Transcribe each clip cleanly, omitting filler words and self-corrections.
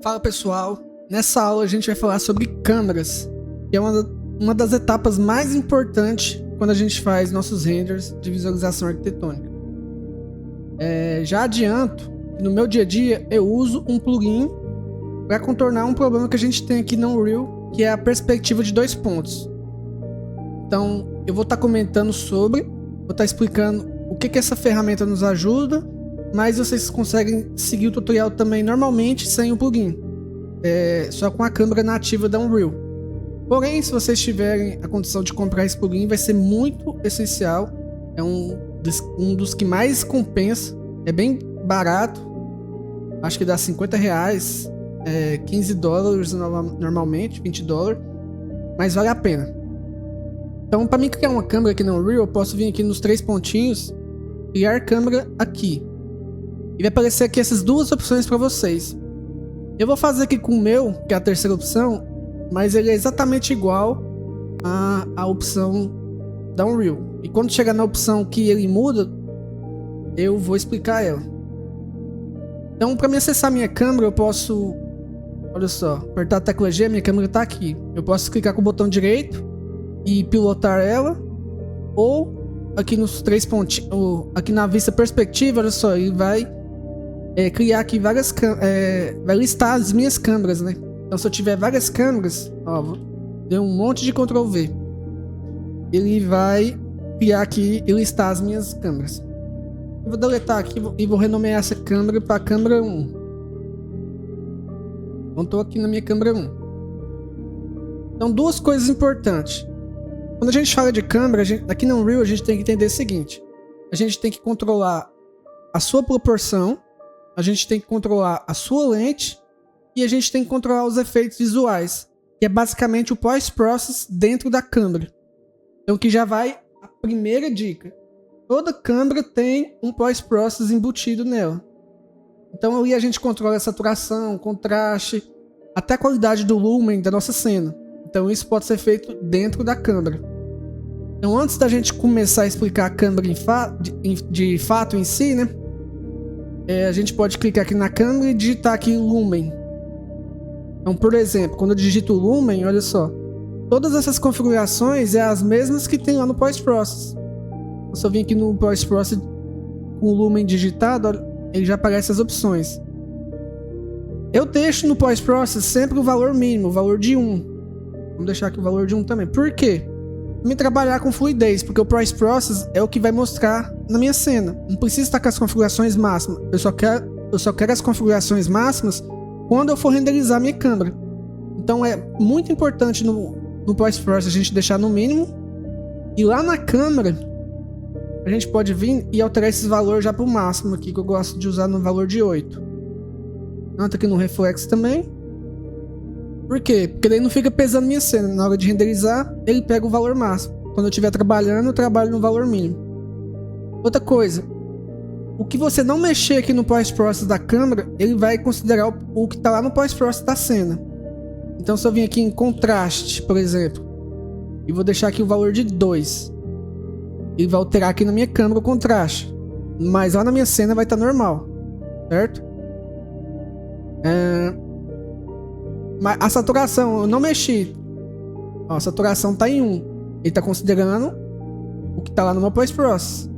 Fala pessoal, nessa aula a gente vai falar sobre câmeras, que é uma das etapas mais importantes quando a gente faz nossos renders de visualização arquitetônica. Já adianto que no meu dia a dia eu uso um plugin para contornar um problema que a gente tem aqui no Unreal, que é a perspectiva de 2 pontos. Então eu vou estar comentando sobre, vou estar explicando o que essa ferramenta nos ajuda, mas vocês conseguem seguir o tutorial também normalmente sem o plugin, só com a câmera nativa da Unreal. Porém, se vocês tiverem a condição de comprar esse plugin, vai ser muito essencial. É um dos que mais compensa, é bem barato, acho que dá R$50, $15 normalmente, $20, mas vale a pena. Então, para mim criar uma câmera aqui na Unreal, eu posso vir aqui nos 3 pontinhos, criar câmera aqui. E vai aparecer aqui essas duas opções para vocês. Eu vou fazer aqui com o meu, que é a terceira opção, mas ele é exatamente igual à opção da Unreal. E quando chegar na opção que ele muda, eu vou explicar ela. Então, para me acessar minha câmera, eu posso, olha só, apertar a tecla G, minha câmera está aqui. Eu posso clicar com o botão direito e pilotar ela, ou aqui nos 3 pontinhos, aqui na vista perspectiva, olha só, ele vai criar aqui várias vai listar as minhas câmeras, né? Então se eu tiver várias câmeras, ó, deu um monte de Ctrl V, ele vai criar aqui e listar as minhas câmeras. Eu vou deletar aqui e vou renomear essa câmera para câmera 1. Então estou aqui na minha câmera 1. Então, duas coisas importantes. Quando a gente fala de câmera, aqui no Unreal a gente tem que entender o seguinte: a gente tem que controlar a sua proporção, a gente tem que controlar a sua lente e a gente tem que controlar os efeitos visuais, que é basicamente o post-process dentro da câmera. Então, que já vai a primeira dica: toda câmera tem um post-process embutido nela. Então ali a gente controla a saturação, contraste, até a qualidade do lumen da nossa cena. Então isso pode ser feito dentro da câmera. Então, antes da gente começar a explicar a câmera de fato em si, né? A gente pode clicar aqui na câmera e digitar aqui lumen. Então, por exemplo, quando eu digito lumen, olha só, todas essas configurações é as mesmas que tem lá no post-process. Se eu vim aqui no post-process com o lumen digitado, ele já aparece as opções. Eu deixo no post-process sempre o valor mínimo, o valor de 1. Vamos deixar aqui o valor de 1 também. Por quê? Me trabalhar com fluidez, porque o post-process é o que vai mostrar na minha cena. Não precisa estar com as configurações máximas. Eu só quero as configurações máximas quando eu for renderizar minha câmera. Então é muito importante no post-process a gente deixar no mínimo. E lá na câmera a gente pode vir e alterar esses valores já para o máximo aqui, que eu gosto de usar no valor de 8. Nota aqui no reflexo também. Por quê? Porque daí não fica pesando minha cena. Na hora de renderizar, ele pega o valor máximo. Quando eu estiver trabalhando, eu trabalho no valor mínimo. Outra coisa, o que você não mexer aqui no post-process da câmera, ele vai considerar o que está lá no post-process da cena. Então se eu vim aqui em contraste, por exemplo, e vou deixar aqui o valor de 2, ele vai alterar aqui na minha câmera o contraste, mas lá na minha cena vai estar normal, certo? Mas a saturação eu não mexi. Ó, a saturação está em 1. Ele está considerando o que está lá no meu post-process.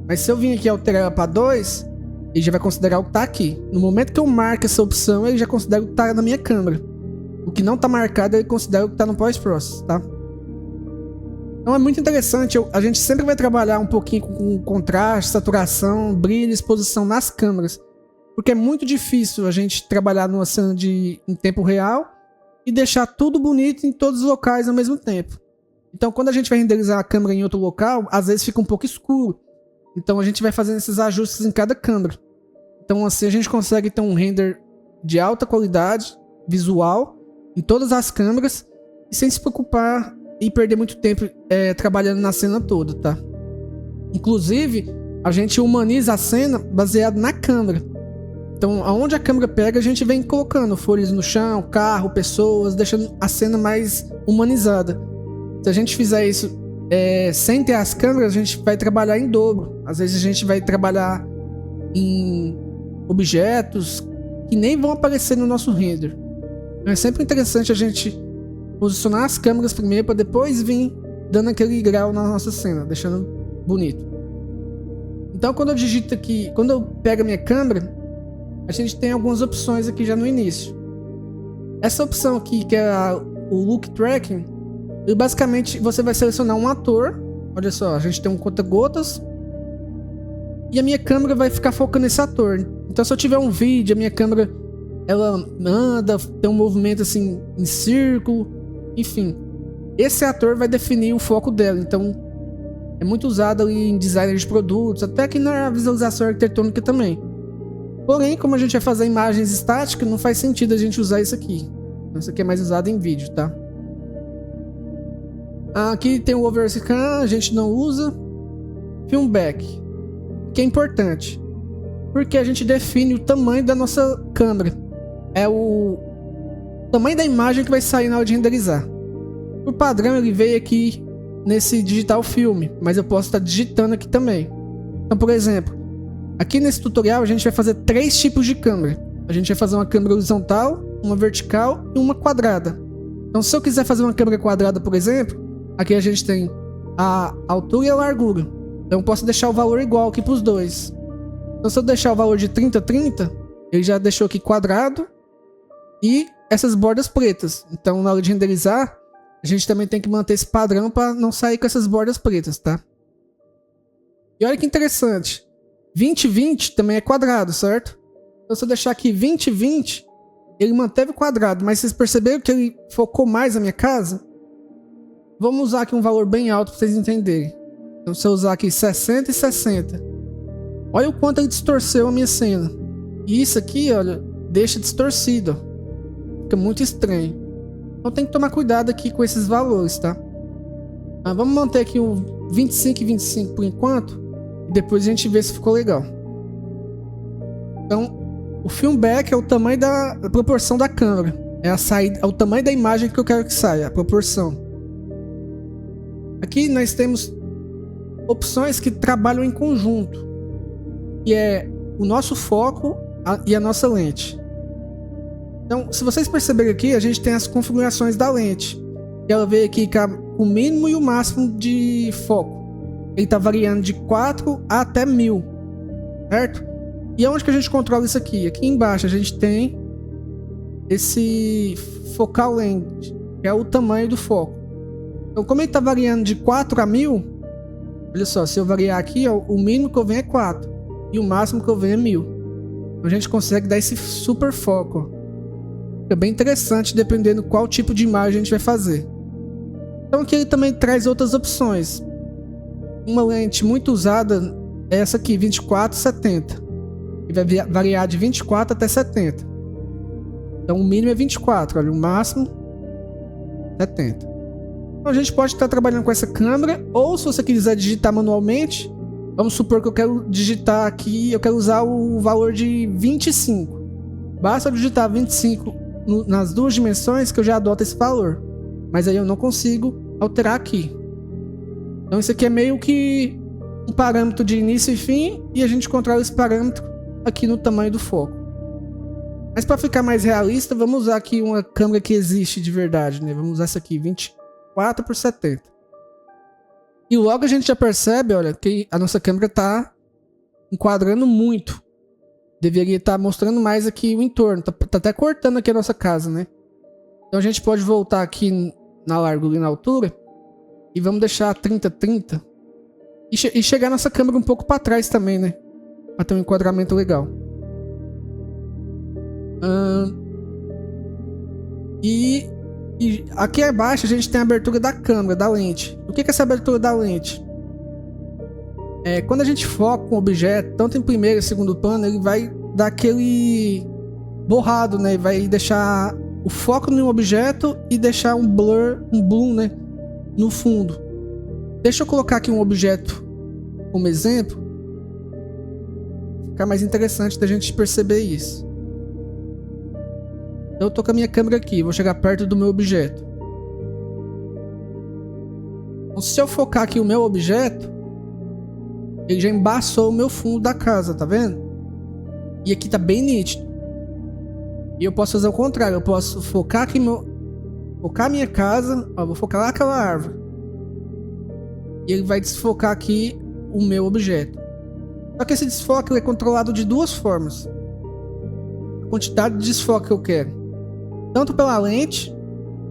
Mas se eu vir aqui e alterar ela para 2, ele já vai considerar o que está aqui. No momento que eu marco essa opção, ele já considera o que está na minha câmera. O que não está marcado, ele considera o que está no post-process, tá? Então é muito interessante. A gente sempre vai trabalhar um pouquinho com contraste, saturação, brilho, exposição nas câmeras. Porque é muito difícil a gente trabalhar numa cena em tempo real e deixar tudo bonito em todos os locais ao mesmo tempo. Então, quando a gente vai renderizar a câmera em outro local, às vezes fica um pouco escuro. Então, a gente vai fazendo esses ajustes em cada câmera. Então, assim a gente consegue ter um render de alta qualidade visual em todas as câmeras e sem se preocupar e perder muito tempo trabalhando na cena toda, tá? Inclusive, a gente humaniza a cena baseado na câmera. Então, aonde a câmera pega, a gente vem colocando folhas no chão, carro, pessoas, deixando a cena mais humanizada. Se a gente fizer isso sem ter as câmeras, a gente vai trabalhar em dobro. Às vezes a gente vai trabalhar em objetos que nem vão aparecer no nosso render. Então é sempre interessante a gente posicionar as câmeras primeiro para depois vir dando aquele grau na nossa cena, deixando bonito. Então quando eu digito aqui, quando eu pego a minha câmera, a gente tem algumas opções aqui já no início. Essa opção aqui, que é o Look Tracking, e basicamente você vai selecionar um ator. Olha só, a gente tem um conta-gotas e a minha câmera vai ficar focando nesse ator. Então se eu tiver um vídeo, a minha câmera ela anda, tem um movimento assim em círculo, enfim, esse ator vai definir o foco dela. Então é muito usado ali em design de produtos, até aqui na visualização arquitetônica também. Porém, como a gente vai fazer imagens estáticas, não faz sentido a gente usar isso aqui. Isso aqui é mais usado em vídeo, tá? Aqui tem o Overscan, a gente não usa. Film Back, que é importante, porque a gente define o tamanho da nossa câmera. É o tamanho da imagem que vai sair na hora de renderizar. Por padrão ele veio aqui nesse digital filme, mas eu posso estar digitando aqui também. Então, por exemplo, aqui nesse tutorial a gente vai fazer 3 tipos de câmera. A gente vai fazer uma câmera horizontal, uma vertical e uma quadrada. Então se eu quiser fazer uma câmera quadrada, por exemplo, aqui a gente tem a altura e a largura. Então eu posso deixar o valor igual aqui para os dois. Então se eu deixar o valor de 30/30, ele já deixou aqui quadrado e essas bordas pretas. Então na hora de renderizar, a gente também tem que manter esse padrão para não sair com essas bordas pretas, tá? E olha que interessante. 20/20 também é quadrado, certo? Então se eu deixar aqui 20/20, ele manteve o quadrado, mas vocês perceberam que ele focou mais a minha casa? Vamos usar aqui um valor bem alto para vocês entenderem. Então se eu usar aqui 60 e 60, olha o quanto ele distorceu a minha cena. E isso aqui, olha, deixa distorcido. Fica muito estranho. Então tem que tomar cuidado aqui com esses valores, tá? Vamos manter aqui o 25 e 25 por enquanto. E depois a gente vê se ficou legal. Então, o Film Back é o tamanho da proporção da câmera. É a saída, é o tamanho da imagem que eu quero que saia, a proporção. Aqui nós temos opções que trabalham em conjunto, que é o nosso foco e a nossa lente. Então, se vocês perceberem aqui, a gente tem as configurações da lente. Ela veio aqui com o mínimo e o máximo de foco. Ele está variando de 4 até 1000, certo? E onde que a gente controla isso aqui? Aqui embaixo a gente tem esse focal length, que é o tamanho do foco. Então, como ele está variando de 4 a 1000, olha só, se eu variar aqui, ó, o mínimo que eu venho é 4 e o máximo que eu venho é 1000. Então, a gente consegue dar esse super foco. É bem interessante dependendo qual tipo de imagem a gente vai fazer. Então aqui ele também traz outras opções. Uma lente muito usada é essa aqui, 24/70. E vai variar de 24 até 70. Então o mínimo é 24, olha, o máximo 70. Então a gente pode estar trabalhando com essa câmera, ou se você quiser digitar manualmente, vamos supor que eu quero digitar aqui, eu quero usar o valor de 25. Basta eu digitar 25 nas duas dimensões que eu já adoto esse valor. Mas aí eu não consigo alterar aqui. Então isso aqui é meio que um parâmetro de início e fim, e a gente controla esse parâmetro aqui no tamanho do foco. Mas para ficar mais realista, vamos usar aqui uma câmera que existe de verdade, né? Vamos usar essa aqui, 24/70. E logo a gente já percebe, olha, que a nossa câmera está enquadrando muito. Deveria estar mostrando mais aqui o entorno. Tá até cortando aqui a nossa casa, né? Então a gente pode voltar aqui na largura e na altura. E vamos deixar 30/30. E chegar nossa câmera um pouco para trás também, né? Para ter um enquadramento legal. E aqui abaixo a gente tem a abertura da câmera, da lente. O que é essa abertura da lente? Quando a gente foca um objeto, tanto em primeiro e segundo plano, ele vai dar aquele borrado, né? Vai deixar o foco em um objeto e deixar um blur, um bloom, né? No fundo. Deixa eu colocar aqui um objeto como exemplo. Ficar mais interessante da gente perceber isso. Eu tô com a minha câmera aqui, vou chegar perto do meu objeto. Então, se eu focar aqui o meu objeto, ele já embaçou o meu fundo da casa, tá vendo? E aqui tá bem nítido. E eu posso fazer o contrário, eu posso focar aqui focar a minha casa, ó, vou focar lá aquela árvore. E ele vai desfocar aqui o meu objeto. Só que esse desfoque ele é controlado de duas formas. A quantidade de desfoque que eu quero. Tanto pela lente.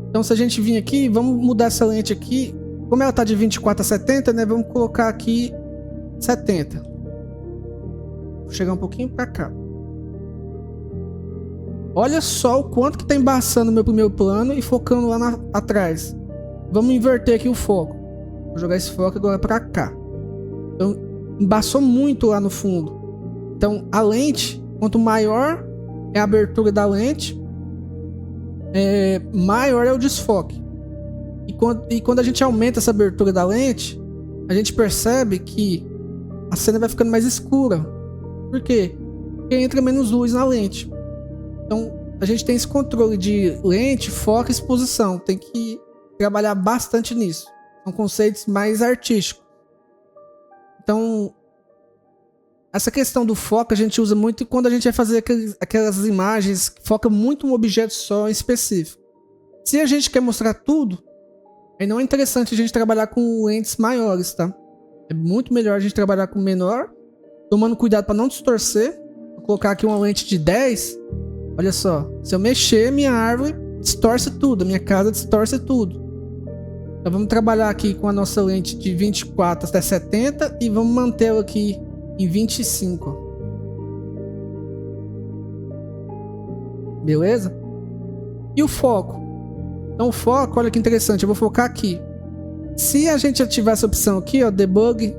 Então se a gente vir aqui, vamos mudar essa lente aqui. Como ela está de 24 a 70, né? Vamos colocar aqui 70. Vou chegar um pouquinho para cá. Olha só o quanto que está embaçando o meu primeiro plano e focando lá atrás. Vamos inverter aqui o foco. Vou jogar esse foco agora para cá. Então, embaçou muito lá no fundo. Então, a lente, quanto maior é a abertura da lente, maior é o desfoque. E quando a gente aumenta essa abertura da lente, a gente percebe que a cena vai ficando mais escura. Por quê? Porque entra menos luz na lente. Então, a gente tem esse controle de lente, foco e exposição. Tem que trabalhar bastante nisso. São conceitos mais artísticos. Então, essa questão do foco a gente usa muito quando a gente vai fazer aquelas imagens que focam muito um objeto só em específico. Se a gente quer mostrar tudo, aí não é interessante a gente trabalhar com lentes maiores, tá? É muito melhor a gente trabalhar com menor, tomando cuidado para não distorcer. Vou colocar aqui uma lente de 10. Olha só, se eu mexer, minha árvore distorce tudo, a minha casa distorce tudo. Então vamos trabalhar aqui com a nossa lente de 24 até 70 e vamos mantê-la aqui em 25. Beleza? E o foco? Então o foco, olha que interessante, eu vou focar aqui. Se a gente ativar essa opção aqui, ó, Debug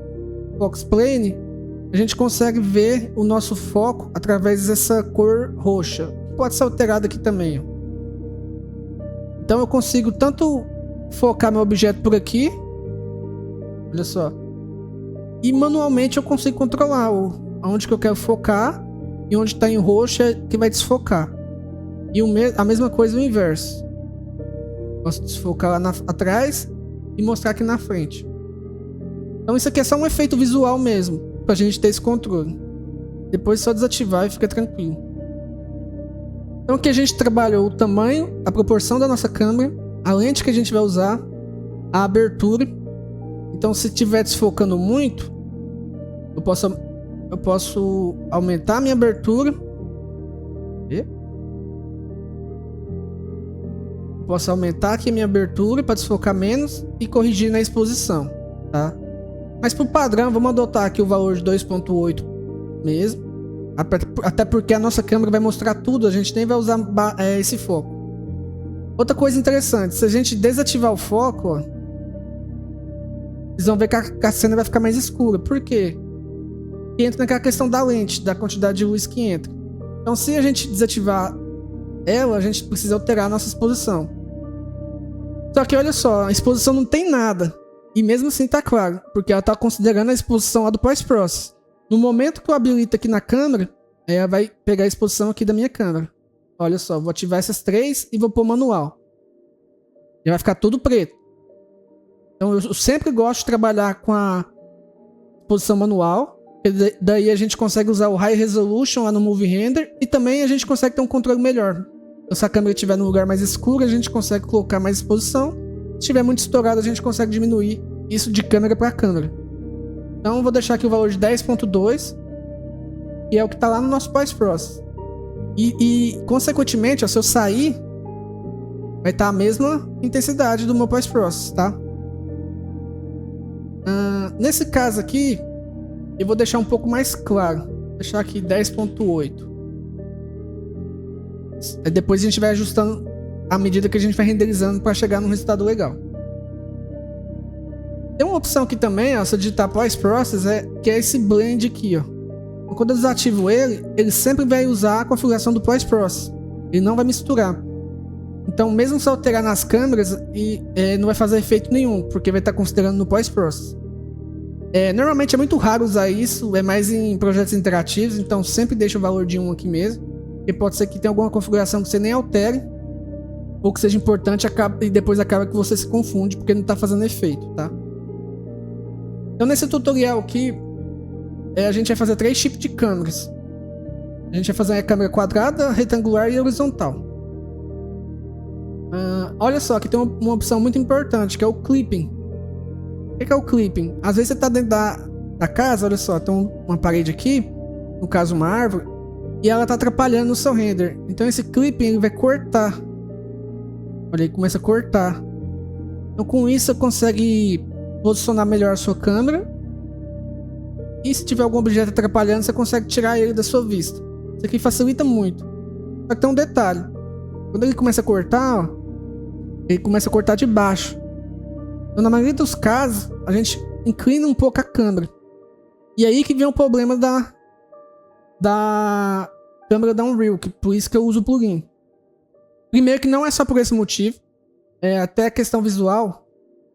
Focus Plane, a gente consegue ver o nosso foco através dessa cor roxa. Pode ser alterado aqui também, ó. Então eu consigo tanto focar meu objeto por aqui, olha só, e manualmente eu consigo controlar aonde que eu quero focar e onde está em roxo é que vai desfocar. E a mesma coisa o inverso. Posso desfocar lá atrás e mostrar aqui na frente. Então isso aqui é só um efeito visual mesmo, pra gente ter esse controle. Depois é só desativar e fica tranquilo. Então aqui a gente trabalhou o tamanho, a proporção da nossa câmera, a lente que a gente vai usar, a abertura. Então se estiver desfocando muito, eu posso aumentar a minha abertura. Eu posso aumentar aqui a minha abertura para desfocar menos e corrigir na exposição, tá? Mas por padrão, vamos adotar aqui o valor de 2.8 mesmo. Até porque a nossa câmera vai mostrar tudo, a gente nem vai usar esse foco. Outra coisa interessante, se a gente desativar o foco, ó, vocês vão ver que a cena vai ficar mais escura. Por quê? Porque entra naquela questão da lente, da quantidade de luz que entra. Então se a gente desativar ela, a gente precisa alterar a nossa exposição. Só que olha só, a exposição não tem nada. E mesmo assim tá claro, porque ela está considerando a exposição lá do Post-Process. No momento que eu habilito aqui na câmera, ela vai pegar a exposição aqui da minha câmera. Olha só, vou ativar essas três e vou pôr manual. E vai ficar tudo preto. Então eu sempre gosto de trabalhar com a exposição manual. Daí a gente consegue usar o High Resolution lá no Movie Render. E também a gente consegue ter um controle melhor. Então, se a câmera estiver num lugar mais escuro, a gente consegue colocar mais exposição. Se estiver muito estourado, a gente consegue diminuir isso de câmera para câmera. Então eu vou deixar aqui o valor de 10.2. E é o que está lá no nosso Post-Process. E consequentemente, ó, se eu sair, vai estar a mesma intensidade do meu Post-Process, tá? Nesse caso aqui, eu vou deixar um pouco mais claro. Vou deixar aqui 10.8. Depois a gente vai ajustando à medida que a gente vai renderizando para chegar num resultado legal. Tem uma opção aqui também, ó, se eu digitar Post-Process, que é esse Blend aqui, ó. Quando eu desativo ele sempre vai usar a configuração do Post-Process. Ele não vai misturar. Então, mesmo se eu alterar nas câmeras, não vai fazer efeito nenhum, porque vai estar considerando no Post-Process. Normalmente é muito raro usar isso, é mais em projetos interativos, então sempre deixa o valor de 1 aqui mesmo. Porque pode ser que tenha alguma configuração que você nem altere, ou que seja importante e depois acaba que você se confunde, porque não está fazendo efeito, tá? Então nesse tutorial aqui, a gente vai fazer 3 tipos de câmeras. A gente vai fazer a câmera quadrada, retangular e horizontal. Olha só, aqui tem uma opção muito importante, que é o clipping. O que é o clipping? Às vezes você tá dentro da casa, olha só, tem uma parede aqui, no caso uma árvore, e ela tá atrapalhando no seu render. Então esse clipping ele vai cortar. Olha aí, começa a cortar. Então com isso você consegue posicionar melhor a sua câmera. E se tiver algum objeto atrapalhando, você consegue tirar ele da sua vista. Isso aqui facilita muito. Só que tem um detalhe. Quando ele começa a cortar, ó, ele começa a cortar de baixo. Então na maioria dos casos, a gente inclina um pouco a câmera. E aí que vem o problema da câmera da Unreal, que por isso que eu uso o plugin. Primeiro que não é só por esse motivo. Até a questão visual.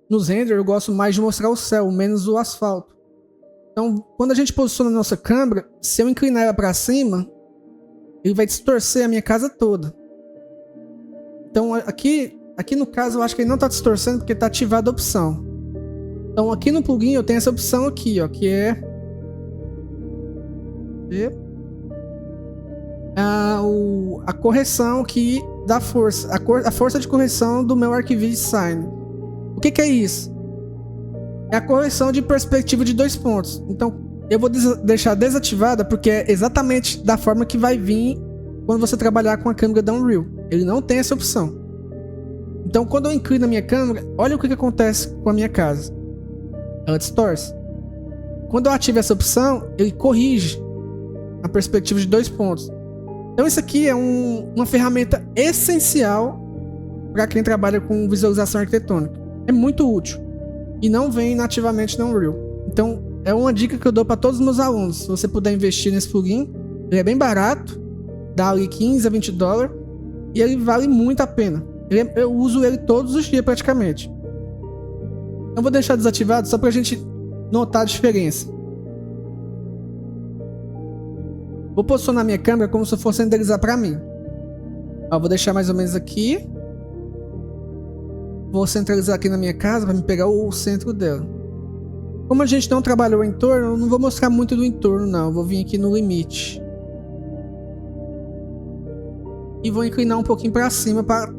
Nos renders eu gosto mais de mostrar o céu, menos o asfalto. Então, quando a gente posiciona a nossa câmera, se eu inclinar ela para cima, ele vai distorcer a minha casa toda. Então, aqui no caso, eu acho que ele não está distorcendo porque está ativada a opção. Então, aqui no plugin eu tenho essa opção aqui, ó, que é a correção que dá força, a força de correção do meu Archivage Sign. O que é isso? É a correção de perspectiva de 2 pontos. Então eu vou deixar desativada porque é exatamente da forma que vai vir quando você trabalhar com a câmera da Unreal. Ele não tem essa opção. Então quando eu inclino a minha câmera, olha o que acontece com a minha casa. Ela distorce. Quando eu ativo essa opção, ele corrige a perspectiva de 2 pontos. Então isso aqui é uma ferramenta essencial para quem trabalha com visualização arquitetônica. É muito útil. E não vem nativamente na Unreal. Então é uma dica que eu dou para todos os meus alunos. Se você puder investir nesse plugin, ele é bem barato, dá ali 15 a 20 dólares e ele vale muito a pena. Eu uso ele todos os dias praticamente. Eu vou deixar desativado só para a gente notar a diferença. Vou posicionar minha câmera como se fosse renderizar para mim. Vou deixar mais ou menos aqui. Vou centralizar aqui na minha casa para me pegar o centro dela. Como a gente não trabalhou o entorno, eu não vou mostrar muito do entorno não. Eu vou vir aqui no limite. E vou inclinar um pouquinho para cima para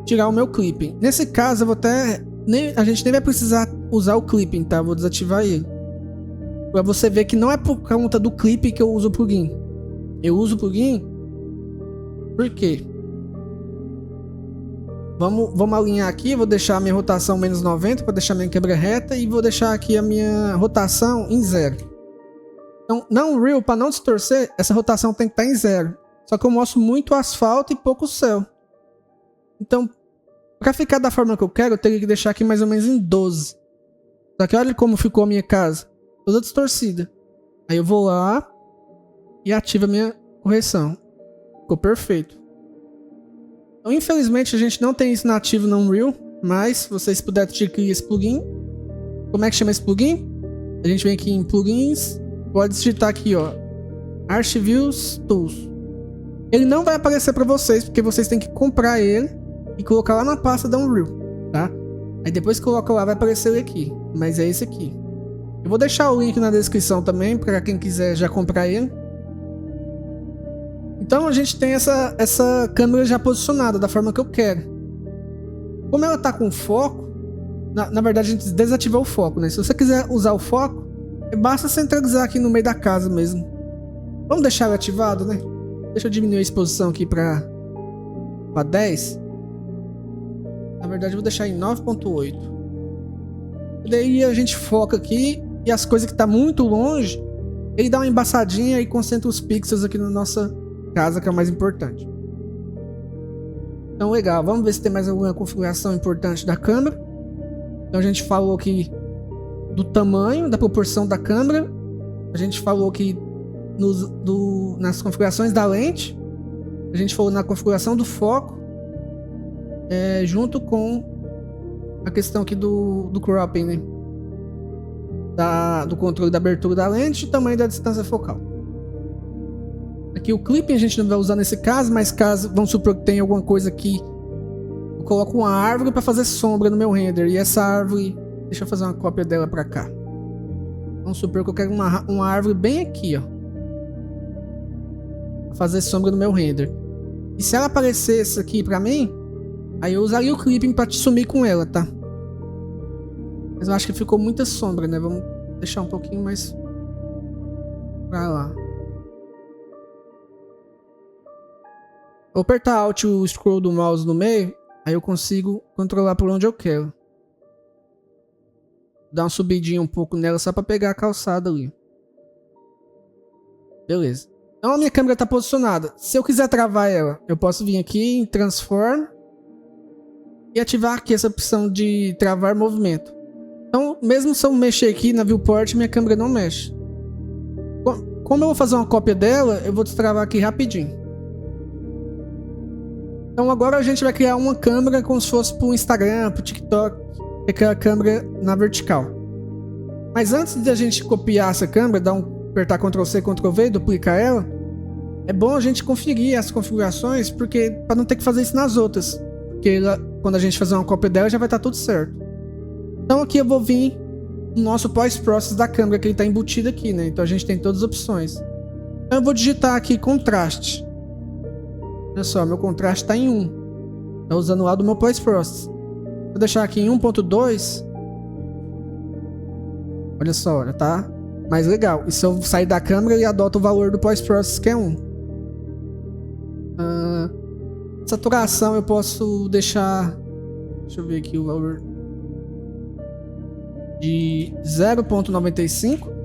tirar o meu clipping. Nesse caso, eu vou até... a gente nem vai precisar usar o clipping, tá? Vou desativar ele. Para você ver que não é por conta do clipping que eu uso o plugin. Eu uso o plugin... Por quê? Vamos alinhar aqui, vou deixar a minha rotação menos 90 para deixar minha câmera reta e vou deixar aqui a minha rotação em 0. Então, na Unreal, para não distorcer, essa rotação tem que estar em 0. Só que eu mostro muito asfalto e pouco céu. Então, para ficar da forma que eu quero, eu teria que deixar aqui mais ou menos em 12. Só que olha como ficou a minha casa, toda distorcida. Aí eu vou lá e ativo a minha correção. Ficou perfeito. Então, infelizmente a gente não tem isso nativo no Unreal, mas se vocês puderem adquirir esse plugin. Como é que chama esse plugin? A gente vem aqui em plugins, pode digitar aqui, ó, Archivage Tools. Ele não vai aparecer para vocês porque vocês têm que comprar ele e colocar lá na pasta da Unreal, tá? Aí depois que coloca lá vai aparecer ele aqui, mas é esse aqui. Eu vou deixar o link na descrição também para quem quiser já comprar ele. Então a gente tem essa câmera já posicionada da forma que eu quero. Como ela está com foco, na verdade a gente desativou o foco, né? Se você quiser usar o foco, basta centralizar aqui no meio da casa mesmo. Vamos deixar ele ativado, né? Deixa eu diminuir a exposição aqui para 10. Na verdade eu vou deixar em 9.8. Daí a gente foca aqui e as coisas que estão muito longe, ele dá uma embaçadinha e concentra os pixels aqui na nossa casa, que é o mais importante. Então legal, vamos ver se tem mais alguma configuração importante da câmera. Então a gente falou aqui do tamanho, da proporção da câmera. A gente falou aqui nas configurações da lente. A gente falou na configuração do foco, junto com a questão aqui do cropping, né? Do controle da abertura da lente e tamanho da distância focal. Aqui o clipping a gente não vai usar nesse caso, mas caso, vamos supor que tem alguma coisa aqui, eu coloco uma árvore para fazer sombra no meu render, e essa árvore, deixa eu fazer uma cópia dela para cá. Vamos supor que eu quero uma árvore bem aqui, ó. fazer sombra no meu render. E se ela aparecesse aqui pra mim, aí eu usaria o clipping pra te sumir com ela, tá? Mas eu acho que ficou muita sombra, né? Vamos deixar um pouquinho mais pra lá. Vou apertar Alt e o scroll do mouse no meio, aí eu consigo controlar por onde eu quero. Dar uma subidinha um pouco nela só pra pegar a calçada ali. Beleza. Então a minha câmera tá posicionada. Se eu quiser travar ela, eu posso vir aqui em Transform e ativar aqui essa opção de travar movimento. Então, mesmo se eu mexer aqui na viewport, minha câmera não mexe. Como eu vou fazer uma cópia dela, eu vou destravar aqui rapidinho. Então agora a gente vai criar uma câmera como se fosse para o Instagram, para o TikTok, que é aquela câmera na vertical. Mas antes de a gente copiar essa câmera, apertar Ctrl C, Ctrl V e duplicar ela, é bom a gente conferir as configurações, porque para não ter que fazer isso nas outras. Porque quando a gente fazer uma cópia dela já vai estar tudo certo. Então aqui eu vou vir no nosso pós-process da câmera, que ele está embutido aqui, né? Então a gente tem todas as opções. Então eu vou digitar aqui contraste. Olha só, meu contraste está em 1. Está usando lá do meu pós-process. Vou deixar aqui em 1.2. Olha só, já tá mais legal. E se eu sair da câmera, ele adota o valor do pós-process, que é 1. Saturação eu posso deixar... Deixa eu ver aqui o valor... de 0.95.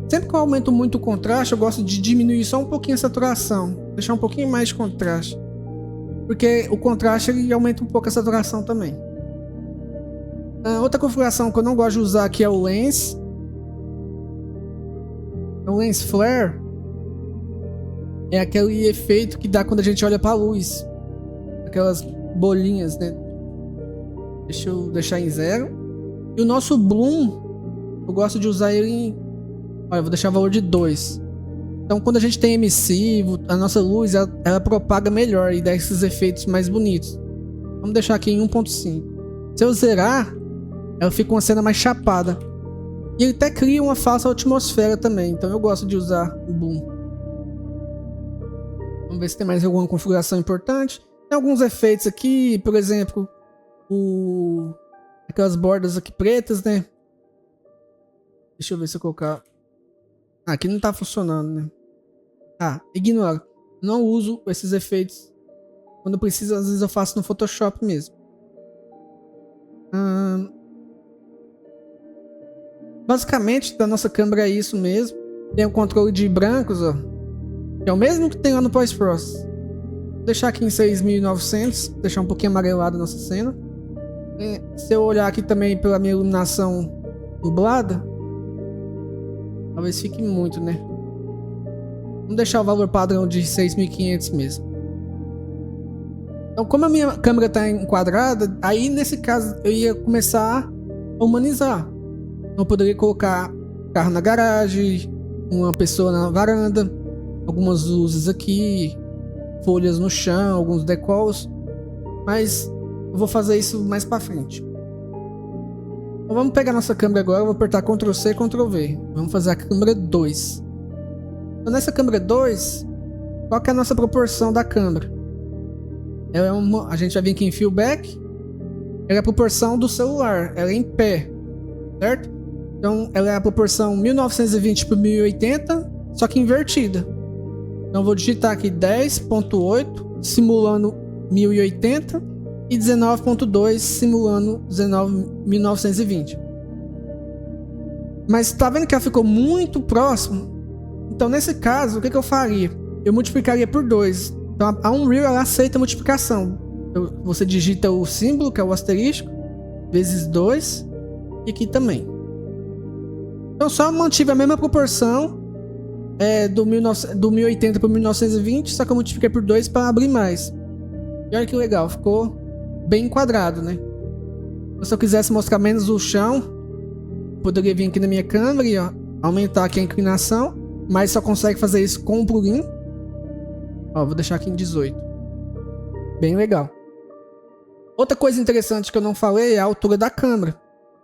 Sempre que eu aumento muito o contraste, eu gosto de diminuir só um pouquinho a saturação, deixar um pouquinho mais de contraste, porque o contraste ele aumenta um pouco a saturação também. Outra configuração que eu não gosto de usar aqui é o lens. O lens flare é aquele efeito que dá quando a gente olha para a luz, aquelas bolinhas, né? Deixa eu deixar em 0. E o nosso bloom, eu gosto de usar ele em... Olha, eu vou deixar o valor de 2. Então quando a gente tem emissivo, a nossa luz ela propaga melhor e dá esses efeitos mais bonitos. Vamos deixar aqui em 1.5. Se eu zerar, ela fica uma cena mais chapada. E ele até cria uma falsa atmosfera também. Então eu gosto de usar o bloom. Vamos ver se tem mais alguma configuração importante. Tem alguns efeitos aqui, por exemplo, aquelas bordas aqui pretas, né? Deixa eu ver se eu colocar... aqui não tá funcionando, né? Ignora. Não uso esses efeitos. Quando eu preciso, às vezes eu faço no Photoshop mesmo. Basicamente, da nossa câmera é isso mesmo. Tem o controle de brancos, ó. Que é o mesmo que tem lá no pós-process. Vou deixar aqui em 6900. Deixar um pouquinho amarelado a nossa cena. Se eu olhar aqui também pela minha iluminação nublada, talvez fique muito, né? Vamos deixar o valor padrão de 6500 mesmo. Então, como a minha câmera está enquadrada, aí nesse caso eu ia começar a humanizar. Eu poderia colocar carro na garagem, uma pessoa na varanda, algumas luzes aqui, folhas no chão, alguns decals, mas eu vou fazer isso mais para frente. Então vamos pegar nossa câmera agora, eu vou apertar Ctrl C, Ctrl V. Vamos fazer a câmera 2. Então nessa câmera 2, qual que é a nossa proporção da câmera? A gente vai vir aqui em Feedback. Ela é a proporção do celular, ela é em pé, certo? Então ela é a proporção 1920 por 1080, só que invertida. Então eu vou digitar aqui 10.8, simulando 1080, e 19.2, simulando 1920. Mas tá vendo que ela ficou muito próximo? Então nesse caso, o que eu faria? Eu multiplicaria por 2. Então a Unreal ela aceita a multiplicação. Você digita o símbolo, que é o asterisco, vezes 2, e aqui também. Então só mantive a mesma proporção do 1080 por 1920, só que eu multipliquei por 2 para abrir mais. E olha que legal, ficou bem enquadrado, né? Se eu quisesse mostrar menos o chão, poderia vir aqui na minha câmera e aumentar aqui a inclinação, mas só consegue fazer isso com o plugin. Vou deixar aqui em 18. Bem legal. Outra coisa interessante que eu não falei é a altura da câmera.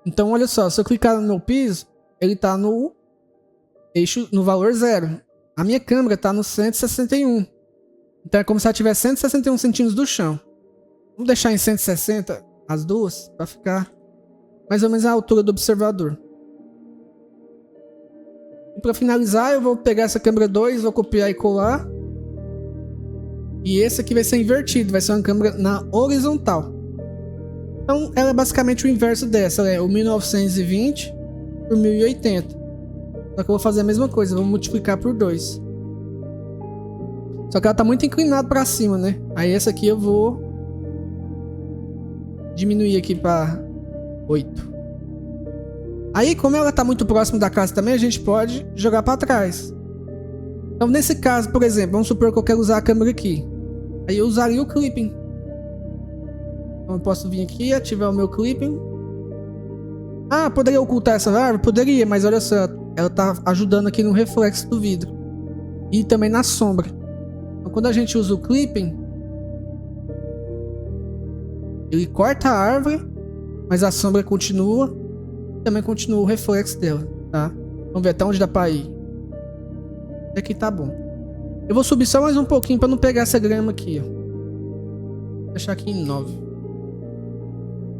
Então olha só, se eu clicar no meu piso, ele está no eixo, no valor 0. a minha câmera tá no 161. Então é como se ela tivesse 161 centímetros do chão. Vamos deixar em 160 as duas, para ficar mais ou menos a altura do observador. E para finalizar, eu vou pegar essa câmera 2, vou copiar e colar. E esse aqui vai ser invertido, vai ser uma câmera na horizontal. Então ela é basicamente o inverso dessa, ela é o 1920 por 1080. Só que eu vou fazer a mesma coisa, vou multiplicar por 2. Só que ela tá muito inclinada para cima, né? Aí essa aqui eu vou diminuir aqui para 8. Aí, como ela tá muito próximo da casa também, a gente pode jogar para trás. Então, nesse caso, por exemplo, vamos supor que eu quero usar a câmera aqui. Aí eu usaria o clipping. Então eu posso vir aqui, ativar o meu clipping. Ah, poderia ocultar essa árvore? Poderia, mas olha só, ela tá ajudando aqui no reflexo do vidro. E também na sombra. Então quando a gente usa o clipping, ele corta a árvore, mas a sombra continua. Também continua o reflexo dela, tá? Vamos ver até onde dá pra ir. Aqui tá bom. Eu vou subir só mais um pouquinho pra não pegar essa grama aqui, ó. Vou deixar aqui em 9.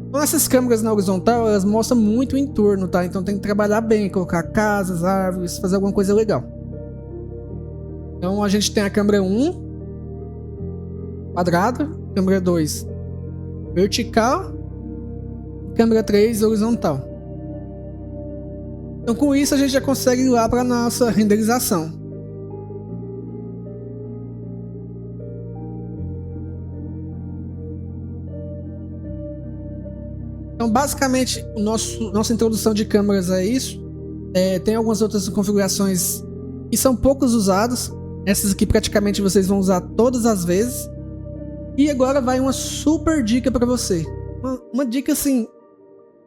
Então essas câmeras na horizontal, elas mostram muito o entorno, tá? Então tem que trabalhar bem, colocar casas, árvores, fazer alguma coisa legal. Então a gente tem a câmera 1 quadrada, câmera 2 vertical, câmera 3 horizontal. Então com isso a gente já consegue ir lá para nossa renderização. Então basicamente nossa introdução de câmeras é isso. Tem algumas outras configurações que são poucas usadas. Essas aqui praticamente vocês vão usar todas as vezes. E agora vai uma super dica para você. Uma dica assim,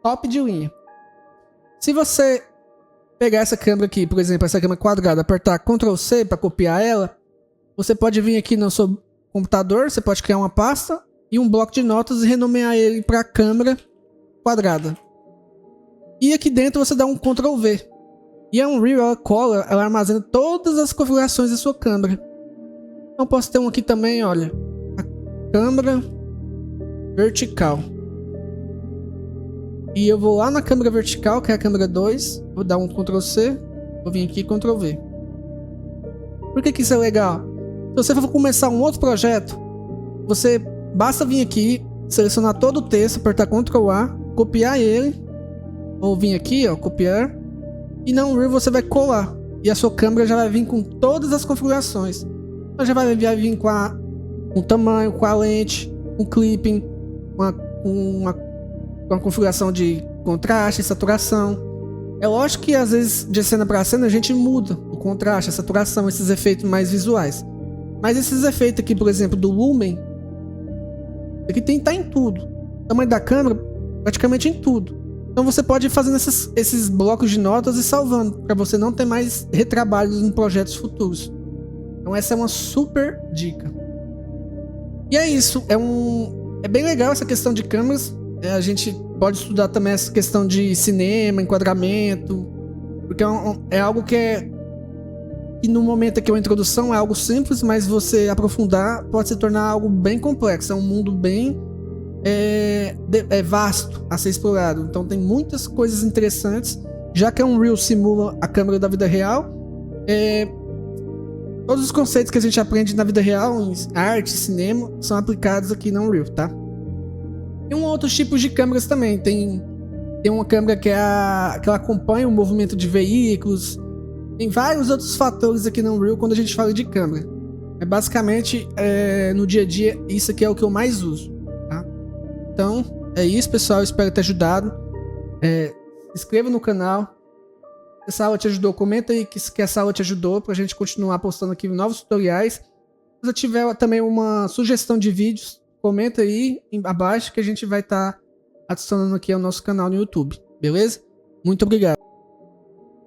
top de linha. Se você pegar essa câmera aqui, por exemplo, essa câmera quadrada, apertar Ctrl C para copiar ela, você pode vir aqui no seu computador, você pode criar uma pasta e um bloco de notas e renomear ele para câmera quadrada. E aqui dentro você dá um Ctrl V. E a Unreal, ela cola, ela armazena todas as configurações da sua câmera. Então posso ter um aqui também, olha, a câmera vertical. E eu vou lá na câmera vertical, que é a câmera 2, vou dar um Ctrl C, vou vir aqui e Ctrl V. Por que isso é legal? Se você for começar um outro projeto, você basta vir aqui, selecionar todo o texto, apertar Ctrl A, copiar ele, ou vir aqui, ó, copiar, e na Unreal você vai colar, e a sua câmera já vai vir com todas as configurações. Então já vai vir com o tamanho, com a lente, com o clipping, com uma configuração de contraste e saturação. É lógico que às vezes de cena para cena a gente muda o contraste, a saturação, esses efeitos mais visuais. Mas esses efeitos aqui, por exemplo, do lumen, aqui tá em tudo. O tamanho da câmera, praticamente em tudo. Então você pode ir fazendo esses blocos de notas e salvando, para você não ter mais retrabalhos em projetos futuros. Então essa é uma super dica. E é isso, é bem legal essa questão de câmeras. A gente pode estudar também essa questão de cinema, enquadramento, porque é algo que no momento aqui, uma introdução é algo simples, mas você aprofundar pode se tornar algo bem complexo. É um mundo bem vasto a ser explorado. Então tem muitas coisas interessantes, já que a Unreal simula a câmera da vida real. Todos os conceitos que a gente aprende na vida real, em arte, cinema, são aplicados aqui na Unreal, tá? Tem outros tipos de câmeras também. Tem uma câmera que ela acompanha o movimento de veículos. Tem vários outros fatores aqui no Unreal quando a gente fala de câmera. Basicamente, no dia a dia, isso aqui é o que eu mais uso, tá? Então, é isso, pessoal. Espero ter ajudado. Se inscreva no canal. Se essa aula te ajudou, comenta aí que essa aula te ajudou, pra gente continuar postando aqui novos tutoriais. Se você tiver também uma sugestão de vídeos, comenta aí abaixo que a gente vai estar adicionando aqui ao nosso canal no YouTube, beleza? Muito obrigado.